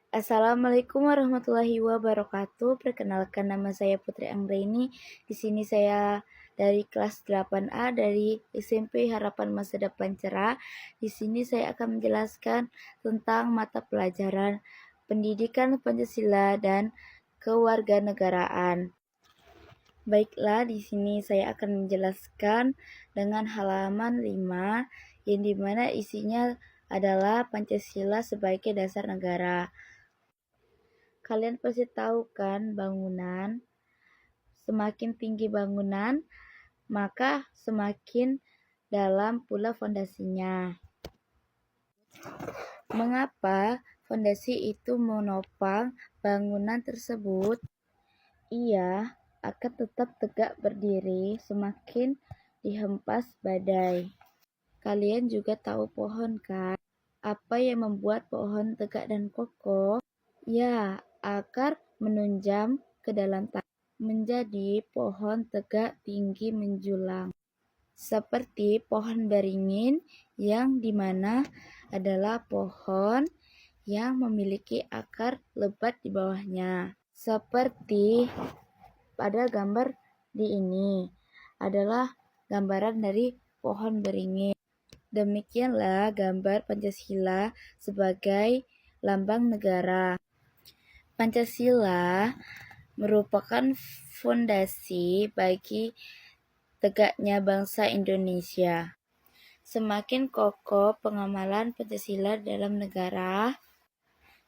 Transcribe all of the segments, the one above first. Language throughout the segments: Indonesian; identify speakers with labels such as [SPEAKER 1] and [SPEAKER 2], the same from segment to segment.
[SPEAKER 1] Assalamualaikum warahmatullahi wabarakatuh. Perkenalkan, nama saya Putri Anggraini. Di sini saya dari kelas 8A dari SMP Harapan Masa Depan Cerah. Di sini saya akan menjelaskan tentang mata pelajaran Pendidikan Pancasila dan Kewarganegaraan. Baiklah, di sini saya akan menjelaskan dengan halaman 5 yang dimana isinya adalah Pancasila sebagai dasar negara. Kalian pasti tahu kan, bangunan, semakin tinggi bangunan, maka semakin dalam pula fondasinya. Mengapa fondasi itu menopang bangunan tersebut? Ia akan tetap tegak berdiri semakin dihempas badai. Kalian juga tahu pohon kan? Apa yang membuat pohon tegak dan kokoh? Ya, akar menunjam ke dalam tanah menjadi pohon tegak tinggi menjulang. Seperti pohon beringin yang dimana adalah pohon yang memiliki akar lebat di bawahnya. Seperti pada gambar di ini adalah gambaran dari pohon beringin. Demikianlah gambar Pancasila sebagai lambang negara. Pancasila merupakan fondasi bagi tegaknya bangsa Indonesia. Semakin kokoh pengamalan Pancasila dalam negara,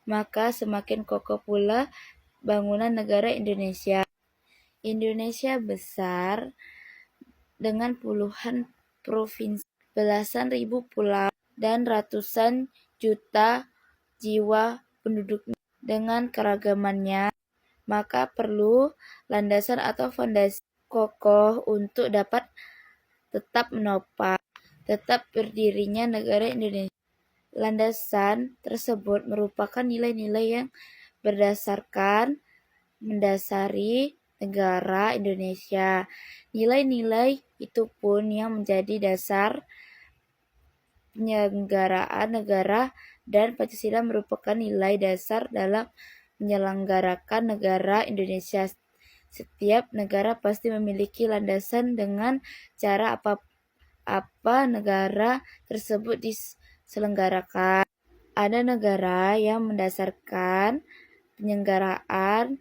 [SPEAKER 1] maka semakin kokoh pula bangunan negara Indonesia. Indonesia besar dengan puluhan provinsi, belasan ribu pulau, dan ratusan juta jiwa penduduknya. Dengan keragamannya, maka perlu landasan atau fondasi kokoh untuk dapat tetap menopang, tetap berdirinya negara Indonesia. Landasan tersebut merupakan nilai-nilai yang mendasari negara Indonesia. Nilai-nilai itu pun yang menjadi dasar penyelenggaraan negara, dan Pancasila merupakan nilai dasar dalam menyelenggarakan negara Indonesia. Setiap negara pasti memiliki landasan dengan cara apa negara tersebut diselenggarakan. Ada negara yang mendasarkan penyelenggaraan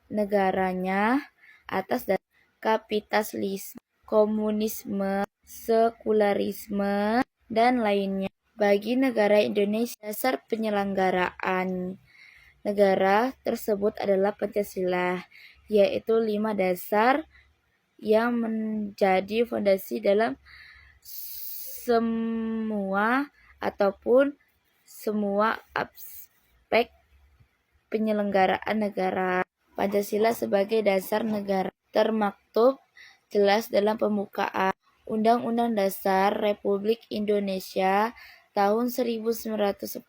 [SPEAKER 1] negaranya atas dasar kapitalisme, komunisme, sekularisme, dan lainnya. Bagi negara Indonesia, dasar penyelenggaraan negara tersebut adalah Pancasila, yaitu 5 dasar yang menjadi fondasi dalam semua aspek penyelenggaraan negara. Pancasila sebagai dasar negara termaktub jelas dalam pembukaan Undang-Undang Dasar Republik Indonesia tahun 1945.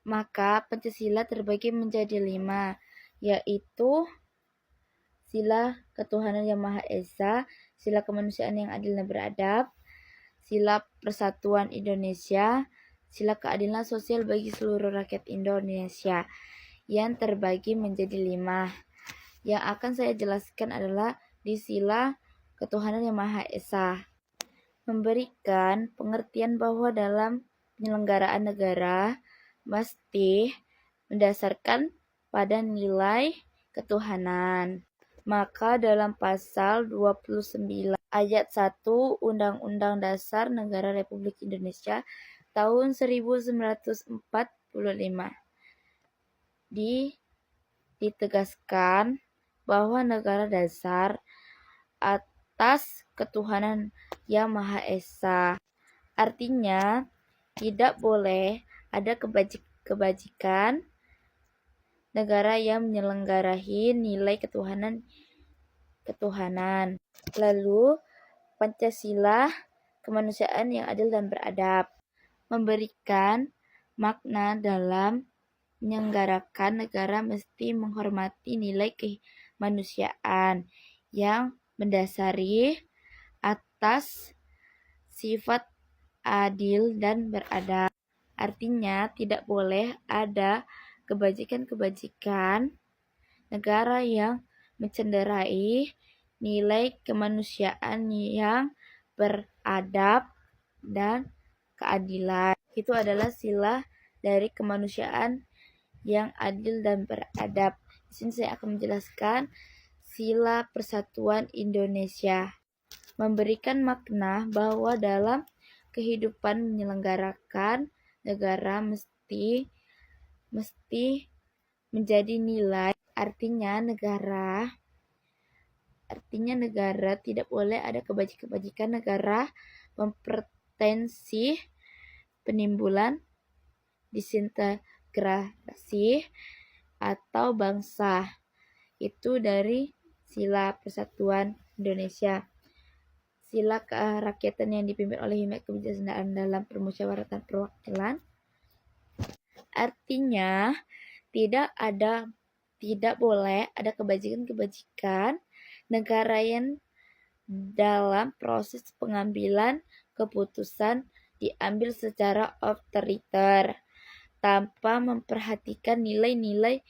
[SPEAKER 1] Maka Pancasila terbagi menjadi 5, yaitu sila ketuhanan yang Maha Esa, sila kemanusiaan yang adil dan beradab, sila persatuan Indonesia, sila keadilan sosial bagi seluruh rakyat Indonesia, yang terbagi menjadi 5. Yang akan saya jelaskan adalah di sila ketuhanan yang Maha Esa, memberikan pengertian bahwa dalam penyelenggaraan negara mesti mendasarkan pada nilai ketuhanan. Maka dalam pasal 29 ayat 1 Undang-Undang Dasar Negara Republik Indonesia tahun 1945 ditegaskan bahwa negara dasar atas ketuhanan yang Maha Esa. Artinya, tidak boleh ada kebajikan negara yang menyelenggarahi nilai ketuhanan. Lalu, Pancasila, kemanusiaan yang adil dan beradab, memberikan makna dalam menyelenggarakan negara mesti menghormati nilai kemanusiaan yang mendasari atas sifat adil dan beradab. Artinya tidak boleh ada kebajikan-kebajikan negara yang mencederai nilai kemanusiaan yang beradab dan keadilan. Itu adalah sila dari kemanusiaan yang adil dan beradab. Di sini saya akan menjelaskan sila persatuan Indonesia. Memberikan makna bahwa dalam kehidupan menyelenggarakan negara mesti menjadi nilai. Artinya negara tidak boleh ada kebajikan negara mempertensi penimbulan disintegrasi atau bangsa. Itu dari sila persatuan Indonesia. Sila kerakyatan yang dipimpin oleh hikmat kebijaksanaan dalam permusyawaratan perwakilan. Artinya tidak boleh ada kebajikan-kebajikan negara yang dalam proses pengambilan keputusan diambil secara otoriter tanpa memperhatikan nilai-nilai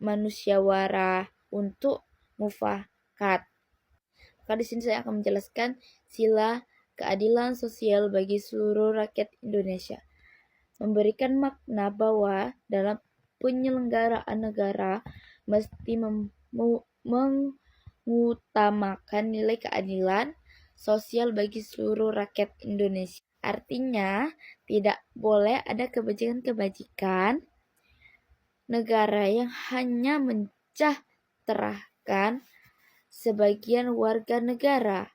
[SPEAKER 1] manusiawarah untuk mufakat. Maka di sini saya akan menjelaskan sila keadilan sosial bagi seluruh rakyat Indonesia. Memberikan makna bahwa dalam penyelenggaraan negara mesti mengutamakan nilai keadilan sosial bagi seluruh rakyat Indonesia. Artinya, tidak boleh ada kebajikan-kebajikan negara yang hanya mensejahterakan sebagian warga negara.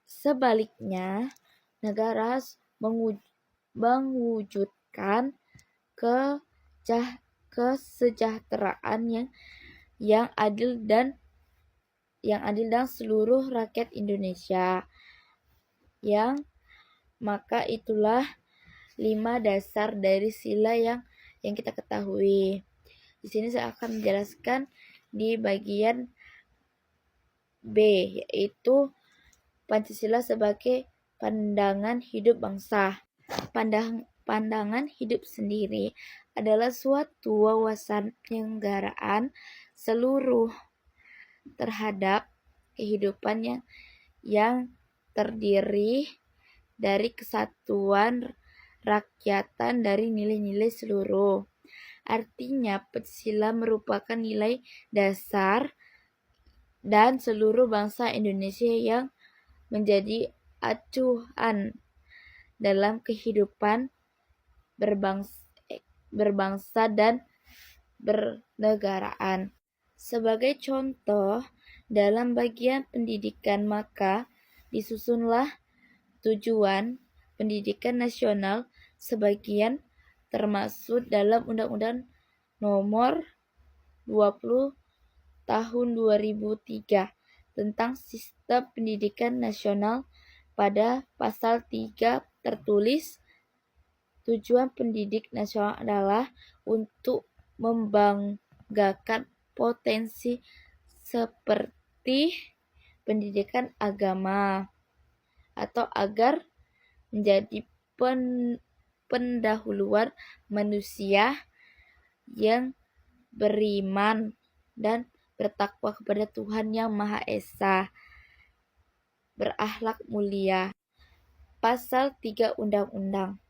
[SPEAKER 1] Sebaliknya, negara harus mewujudkan kesejahteraan yang adil dan seluruh rakyat Indonesia. Maka itulah 5 dasar dari sila yang kita ketahui. Di sini saya akan menjelaskan di bagian B, yaitu Pancasila sebagai pandangan hidup bangsa. Pandangan hidup sendiri adalah suatu wawasan penyelenggaraan seluruh terhadap kehidupan yang terdiri dari kesatuan rakyatan dari nilai-nilai seluruh. Artinya, Pancasila merupakan nilai dasar dan seluruh bangsa Indonesia yang menjadi acuan dalam kehidupan berbangsa dan bernegaraan. Sebagai contoh, dalam bagian pendidikan maka disusunlah tujuan pendidikan nasional sebagian termasuk dalam Undang-Undang Nomor 20 Tahun 2003 tentang Sistem Pendidikan Nasional. Pada pasal 3 tertulis, tujuan pendidik nasional adalah untuk membanggakan potensi seperti pendidikan agama atau agar menjadi pendahuluan manusia yang beriman dan bertakwa kepada Tuhan Yang Maha Esa, berakhlak mulia. Pasal 3 Undang-Undang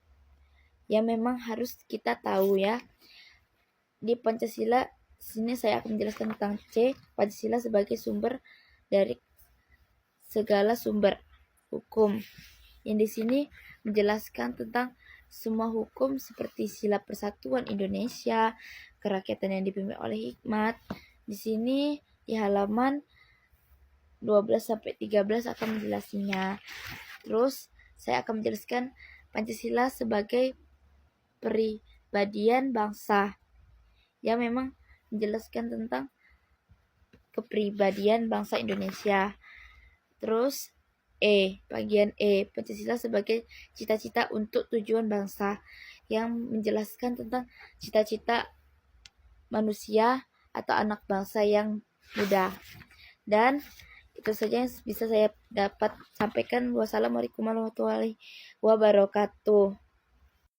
[SPEAKER 1] yang memang harus kita tahu ya. Di Pancasila, sini saya akan menjelaskan tentang C, Pancasila sebagai sumber dari segala sumber hukum. Yang di sini menjelaskan tentang semua hukum seperti sila persatuan Indonesia, kerakyatan yang dipimpin oleh hikmat. Di sini di halaman 12-13 akan menjelaskannya. Terus saya akan menjelaskan Pancasila sebagai pribadian bangsa yang memang menjelaskan tentang kepribadian bangsa Indonesia. Terus bagian E, Pancasila sebagai cita-cita untuk tujuan bangsa yang menjelaskan tentang cita-cita manusia atau anak bangsa yang muda. Dan itu saja yang bisa saya dapat sampaikan. Wassalamualaikum warahmatullahi wabarakatuh.